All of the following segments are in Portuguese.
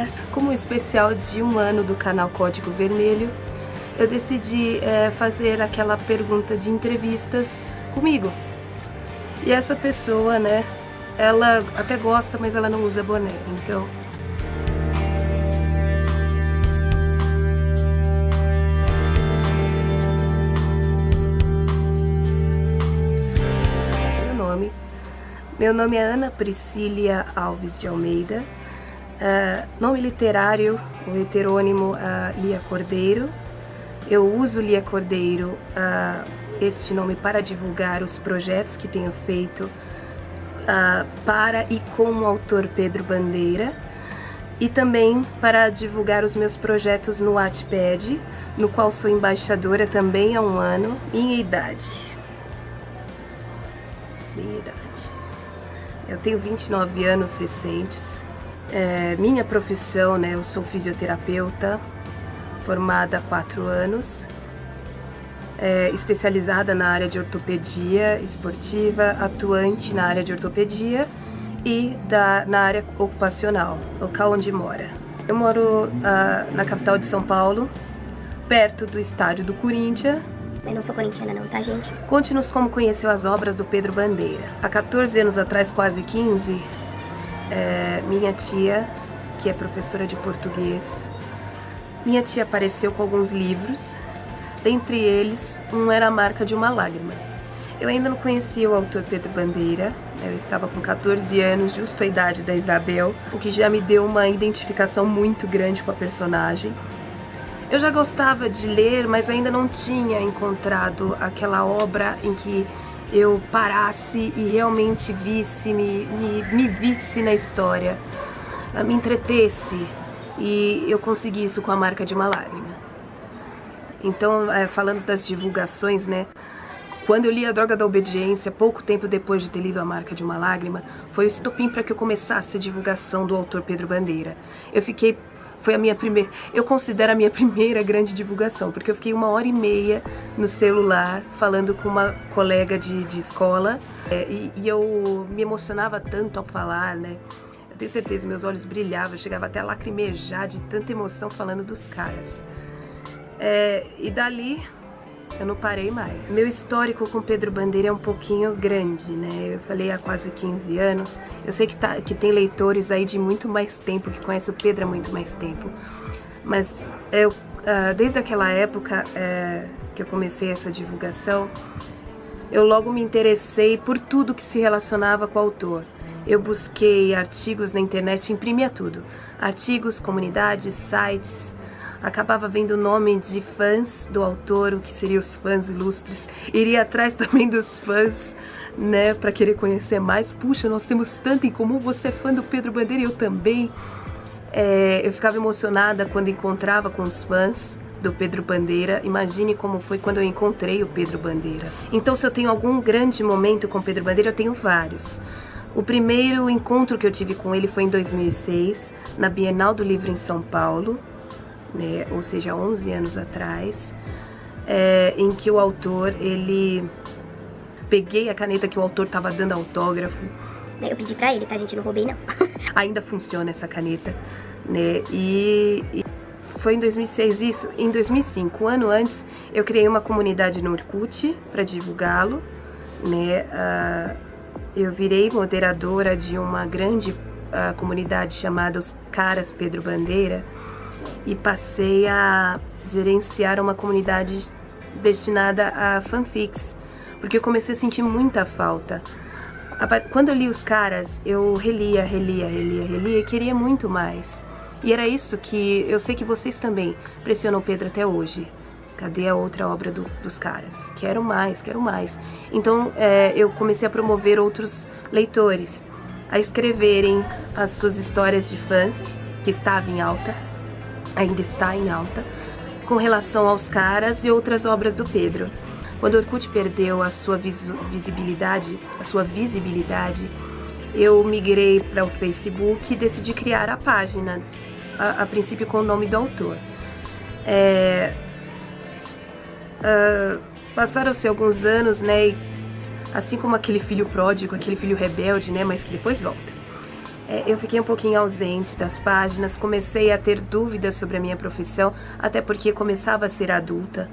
galera! Como especial de 1 ano do canal Código Vermelho, eu decidi fazer aquela pergunta de entrevistas comigo. E essa pessoa, né, ela até gosta, mas ela não usa boné, então... Meu nome é Ana Priscília Alves de Almeida, nome literário, o heterônimo Lia Cordeiro. Eu uso Lia Cordeiro, este nome, para divulgar os projetos que tenho feito para e com o autor Pedro Bandeira, e também para divulgar os meus projetos no Wattpad, no qual sou embaixadora também há 1 ano. Minha idade. Eu tenho 29 anos recentes. Minha profissão, né, eu sou fisioterapeuta, formada há 4 anos, especializada na área de ortopedia esportiva, atuante na área de ortopedia e na área ocupacional, local onde mora. Eu moro na capital de São Paulo, perto do estádio do Corinthians. Eu não sou corintiana não, tá, gente? Conte-nos como conheceu as obras do Pedro Bandeira. Há 14 anos atrás, quase 15, minha tia, que é professora de português, minha tia apareceu com alguns livros. Dentre eles, um era A Marca de uma Lágrima. Eu ainda não conhecia o autor Pedro Bandeira, eu estava com 14 anos, justo a idade da Isabel, o que já me deu uma identificação muito grande com a personagem. Eu já gostava de ler, mas ainda não tinha encontrado aquela obra em que eu parasse e realmente visse, me visse na história, me entretesse, e eu consegui isso com A Marca de uma Lágrima. Então, falando das divulgações, né, quando eu li A Droga da Obediência, pouco tempo depois de ter lido A Marca de uma Lágrima, foi o estopim para que eu começasse a divulgação do autor Pedro Bandeira. Foi a minha primeira, eu considero a minha primeira grande divulgação, porque eu fiquei 1h30 no celular falando com uma colega de escola, e eu me emocionava tanto ao falar, né? Eu tenho certeza, meus olhos brilhavam, eu chegava até a lacrimejar de tanta emoção falando dos caras. E dali eu não parei mais. Meu histórico com Pedro Bandeira é um pouquinho grande, né? Eu falei há quase 15 anos. Eu sei que tem leitores aí de muito mais tempo, que conhecem o Pedro há muito mais tempo. Mas eu, desde aquela época que eu comecei essa divulgação, eu logo me interessei por tudo que se relacionava com o autor. Eu busquei artigos na internet, imprimia tudo. Artigos, comunidades, sites. Acabava vendo o nome de fãs do autor, o que seriam os fãs ilustres. Iria atrás também dos fãs, né, para querer conhecer mais. Puxa, nós temos tanto em comum, você é fã do Pedro Bandeira e eu também. Eu ficava emocionada quando encontrava com os fãs do Pedro Bandeira. Imagine como foi quando eu encontrei o Pedro Bandeira. Então, se eu tenho algum grande momento com o Pedro Bandeira, eu tenho vários. O primeiro encontro que eu tive com ele foi em 2006, na Bienal do Livro em São Paulo, né, ou seja, 11 anos atrás, em que o autor, peguei a caneta que o autor estava dando autógrafo. Eu pedi pra ele, tá, gente? Não roubei, não. Ainda funciona essa caneta, né? E foi em 2006 isso. Em 2005, 1 ano antes, eu criei uma comunidade no Orkut para divulgá-lo, né? Eu virei moderadora de uma grande comunidade chamada Os Caras Pedro Bandeira, e passei a gerenciar uma comunidade destinada a fanfics, porque eu comecei a sentir muita falta. Quando eu li Os Caras, eu relia e queria muito mais. E era isso que eu sei que vocês também pressionam o Pedro até hoje. Cadê a outra obra dos caras? Quero mais, quero mais. Então eu comecei a promover outros leitores a escreverem as suas histórias de fãs, que estava em alta, ainda está em alta, com relação aos caras e outras obras do Pedro. Quando o Orkut perdeu a sua visibilidade, eu migrei para o Facebook e decidi criar a página, a princípio com o nome do autor. Passaram-se alguns anos, né, e assim como aquele filho pródigo, aquele filho rebelde, né, mas que depois volta. eu fiquei um pouquinho ausente das páginas, comecei a ter dúvidas sobre a minha profissão, até porque começava a ser adulta.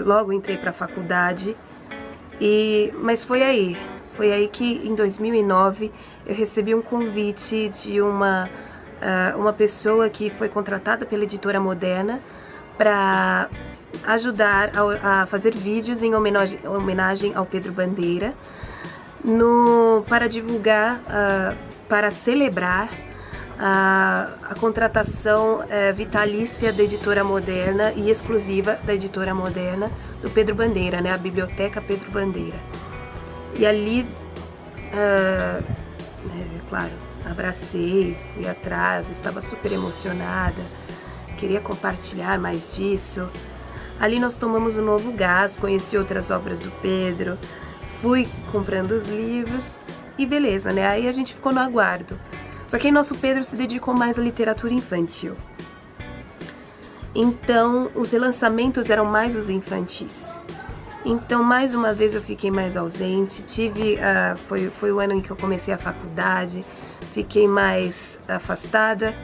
Logo entrei para a faculdade, mas foi aí que em 2009 eu recebi um convite de uma pessoa que foi contratada pela Editora Moderna para ajudar a fazer vídeos em homenagem ao Pedro Bandeira, para divulgar, para celebrar a contratação vitalícia da Editora Moderna e exclusiva da Editora Moderna do Pedro Bandeira, né, a Biblioteca Pedro Bandeira. E ali, claro, abracei, fui atrás, estava super emocionada, queria compartilhar mais disso. Ali nós tomamos um novo gás, conheci outras obras do Pedro, fui comprando os livros e beleza, né? Aí a gente ficou no aguardo. Só que aí nosso Pedro se dedicou mais à literatura infantil. Então, os relançamentos eram mais os infantis. Então, mais uma vez eu fiquei mais ausente, foi o ano em que eu comecei a faculdade, fiquei mais afastada.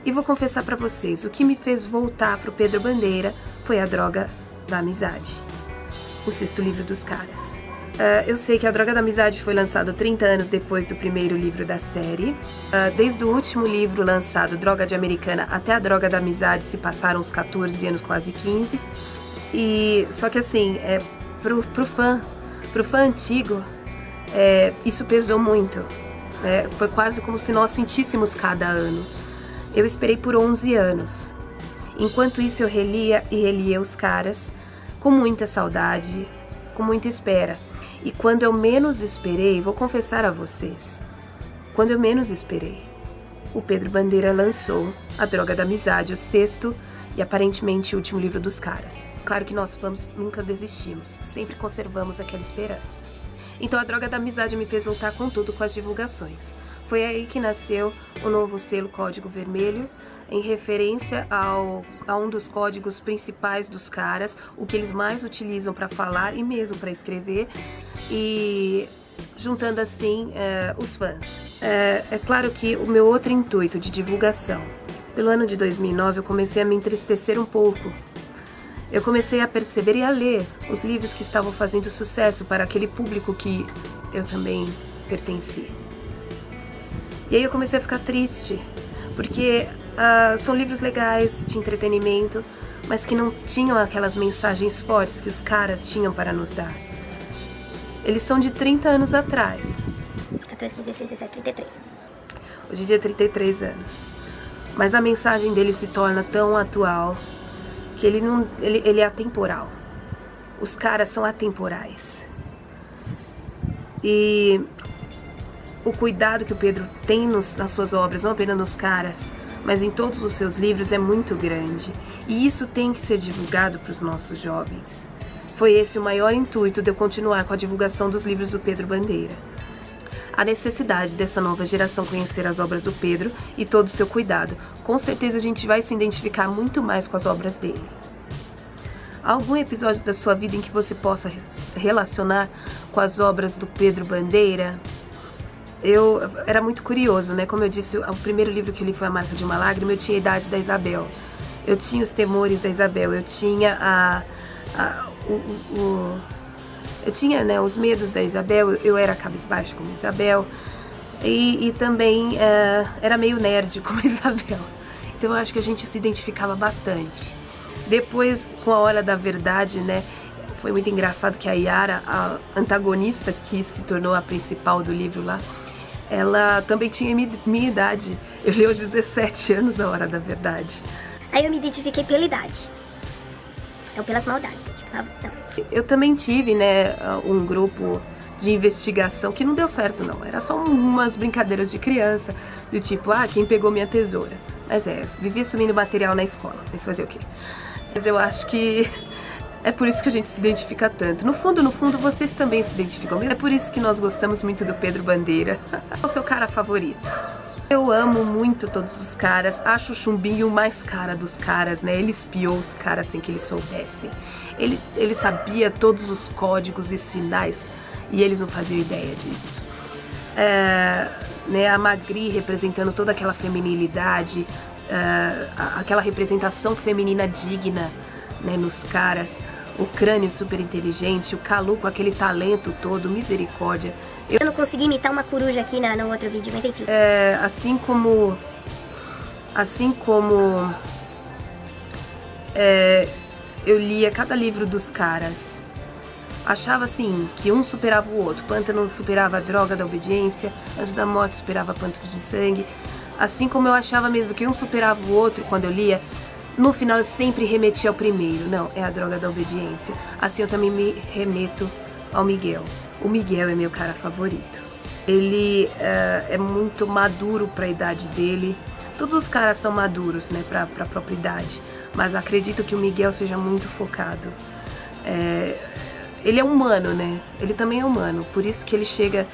E vou confessar para vocês, o que me fez voltar pro Pedro Bandeira foi A Droga da Amizade, o 6º livro dos caras. Eu sei que A Droga da Amizade foi lançado 30 anos depois do primeiro livro da série. Desde o último livro lançado, Droga de Americana, até A Droga da Amizade se passaram uns 14 anos, quase 15. Só que assim, pro fã antigo, isso pesou muito. Foi quase como se nós sentíssemos cada ano. Eu esperei por 11 anos. Enquanto isso eu relia e relia os caras com muita saudade, com muita espera. E quando eu menos esperei, vou confessar a vocês, quando eu menos esperei, o Pedro Bandeira lançou A Droga da Amizade, o 6º e aparentemente o último livro dos caras. Claro que nós fãs nunca desistimos, sempre conservamos aquela esperança. Então A Droga da Amizade me fez voltar com tudo com as divulgações. Foi aí que nasceu o novo selo Código Vermelho, em referência a um dos códigos principais dos caras, o que eles mais utilizam para falar e mesmo para escrever, e juntando assim os fãs. É claro que o meu outro intuito de divulgação, pelo ano de 2009 eu comecei a me entristecer um pouco. Eu comecei a perceber e a ler os livros que estavam fazendo sucesso para aquele público que eu também pertenci. E aí eu comecei a ficar triste, porque são livros legais, de entretenimento, mas que não tinham aquelas mensagens fortes que os caras tinham para nos dar. Eles são de 30 anos atrás. 14, 15, 16, 17, 33. Hoje em dia é 33 anos. Mas a mensagem dele se torna tão atual que ele é atemporal. Os caras são atemporais. E o cuidado que o Pedro tem nas suas obras, não apenas nos caras, mas em todos os seus livros, é muito grande. E isso tem que ser divulgado para os nossos jovens. Foi esse o maior intuito de eu continuar com a divulgação dos livros do Pedro Bandeira. A necessidade dessa nova geração conhecer as obras do Pedro e todo o seu cuidado. Com certeza a gente vai se identificar muito mais com as obras dele. Há algum episódio da sua vida em que você possa relacionar com as obras do Pedro Bandeira? Eu era muito curioso, né? Como eu disse, o primeiro livro que eu li foi A Marca de uma Lágrima. Eu tinha a idade da Isabel. Eu tinha os temores da Isabel. Eu tinha eu tinha, né, os medos da Isabel. Eu era cabisbaixo como Isabel. E também era meio nerd como Isabel. Então eu acho que a gente se identificava bastante. Depois, com A Hora da Verdade, né? Foi muito engraçado que a Yara, a antagonista que se tornou a principal do livro lá, ela também tinha minha idade. Eu li aos 17 anos A Hora da Verdade. Aí eu me identifiquei pela idade. Não pelas maldades, tipo, não. Eu também tive, né, um grupo de investigação que não deu certo, não. Era só umas brincadeiras de criança, do tipo, quem pegou minha tesoura? Mas vivia sumindo material na escola. Mas fazer o quê? Mas eu acho que é por isso que a gente se identifica tanto. No fundo, vocês também se identificam. É por isso que nós gostamos muito do Pedro Bandeira. É o seu cara favorito. Eu amo muito todos os caras. Acho o Chumbinho o mais cara dos caras, né? Ele espiou os caras sem que eles soubessem. Ele sabia todos os códigos e sinais e eles não faziam ideia disso. né? A Magri representando toda aquela feminilidade, aquela representação feminina digna, né, nos caras. O Crânio super inteligente, o Kalu com aquele talento todo, misericórdia. Eu não consegui imitar uma coruja aqui no outro vídeo, mas enfim. Assim como eu lia cada livro dos caras, achava assim, que um superava o outro. Pântano superava a Droga da Obediência, Anjo da Morte superava Pântano de Sangue. Assim como eu achava mesmo que um superava o outro quando eu lia, no final eu sempre remetia ao primeiro. Não, é a Droga da Obediência. Assim eu também me remeto ao Miguel. O Miguel é meu cara favorito. Ele é muito maduro para a idade dele. Todos os caras são maduros, né, para a própria idade. Mas acredito que o Miguel seja muito focado. Ele é humano, né? Ele também é humano. Por isso que ele chega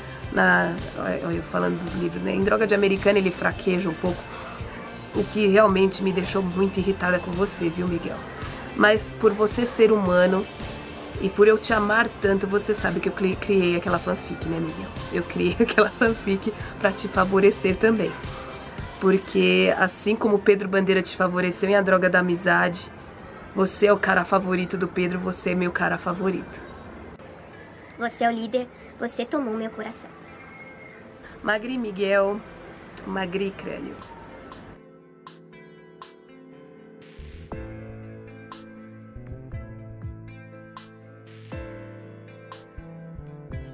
eu falando dos livros, né? Em Droga de Americana ele fraqueja um pouco. O que realmente me deixou muito irritada com você, viu, Miguel? Mas por você ser humano e por eu te amar tanto, você sabe que eu criei aquela fanfic, né, Miguel? Eu criei aquela fanfic pra te favorecer também. Porque assim como o Pedro Bandeira te favoreceu em A Droga da Amizade, você é o cara favorito do Pedro, você é meu cara favorito. Você é o líder, você tomou meu coração. Magri Miguel, Magri Crânio.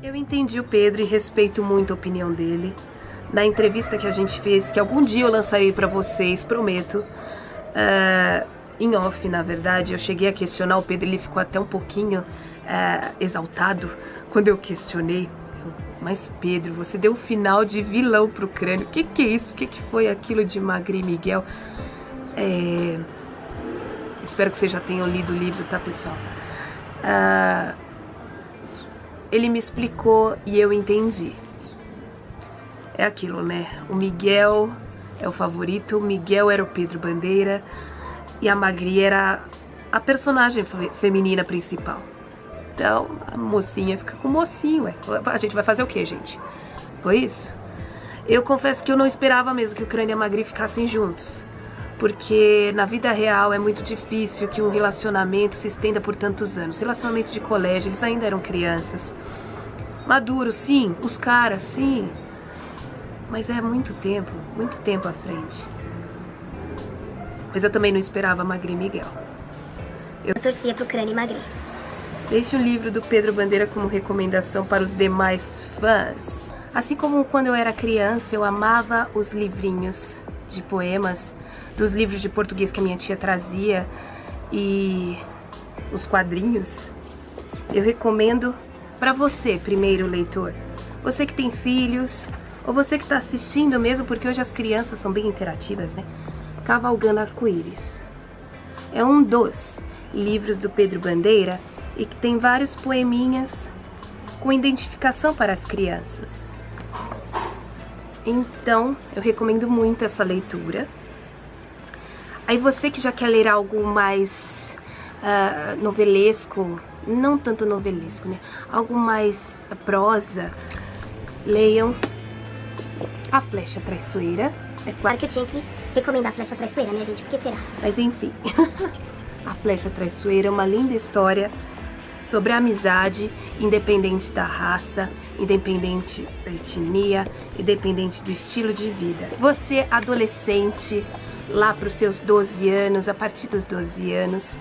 Eu entendi o Pedro e respeito muito a opinião dele. Na entrevista que a gente fez, que algum dia eu lançarei pra vocês, prometo, em off, na verdade, eu cheguei a questionar o Pedro, ele ficou até um pouquinho exaltado quando eu questionei. Mas Pedro, você deu o final de vilão pro Crânio. O que é isso? O que foi aquilo de Magri Miguel? Espero que vocês já tenham lido o livro, tá, pessoal? Ele me explicou e eu entendi. É aquilo, né? O Miguel é o favorito, o Miguel era o Pedro Bandeira e a Magri era a personagem feminina principal. Então, a mocinha fica com o mocinho, ué. A gente vai fazer o quê, gente? Foi isso? Eu confesso que eu não esperava mesmo que o Crânio e a Magri ficassem juntos. Porque na vida real é muito difícil que um relacionamento se estenda por tantos anos. Relacionamento de colégio, eles ainda eram crianças. Maduro, sim. Os caras, sim. Mas é muito tempo à frente. Mas eu também não esperava Magri e Miguel. Eu torcia pro Crânio e Magri. Deixe o livro do Pedro Bandeira como recomendação para os demais fãs. Assim como quando eu era criança, eu amava os livrinhos de poemas, dos livros de português que a minha tia trazia e os quadrinhos. Eu recomendo para você, primeiro leitor. Você que tem filhos, ou você que está assistindo mesmo, porque hoje as crianças são bem interativas, né? Cavalgando Arco-Íris. É um dos livros do Pedro Bandeira e que tem vários poeminhas com identificação para as crianças. Então, eu recomendo muito essa leitura. Aí você que já quer ler algo mais novelesco, não tanto novelesco, né? Algo mais prosa, leiam A Flecha Traiçoeira. É claro que eu tinha que recomendar A Flecha Traiçoeira, né, gente? Por que será? Mas enfim, A Flecha Traiçoeira é uma linda história sobre a amizade, independente da raça, independente da etnia, independente do estilo de vida. Você, adolescente, lá para os seus 12 anos, a partir dos 12 anos,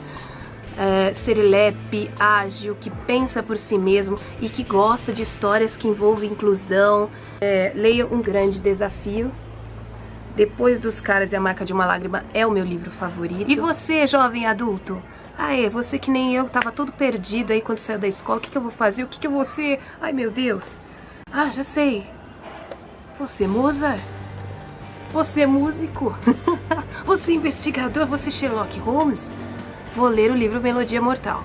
serelepe, ágil, que pensa por si mesmo e que gosta de histórias que envolvem inclusão, leia Um Grande Desafio. Depois dos Caras e a Marca de uma Lágrima é o meu livro favorito. E você, jovem adulto? Você que nem eu, tava todo perdido aí quando saiu da escola. O que eu vou fazer? O que eu vou ser? Ai, meu Deus. Já sei. Você, Mozart? Você, músico? Você, investigador? Você, Sherlock Holmes? Vou ler o livro Melodia Mortal.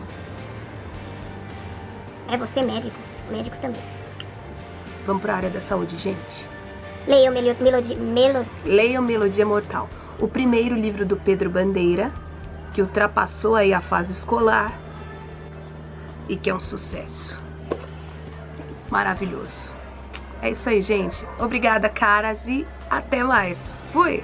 Você, médico. Médico também. Vamos pra área da saúde, gente. Leiam Melodia Mortal. O primeiro livro do Pedro Bandeira, que ultrapassou aí a fase escolar e que é um sucesso. Maravilhoso. É isso aí, gente. Obrigada, caras, e até mais. Fui!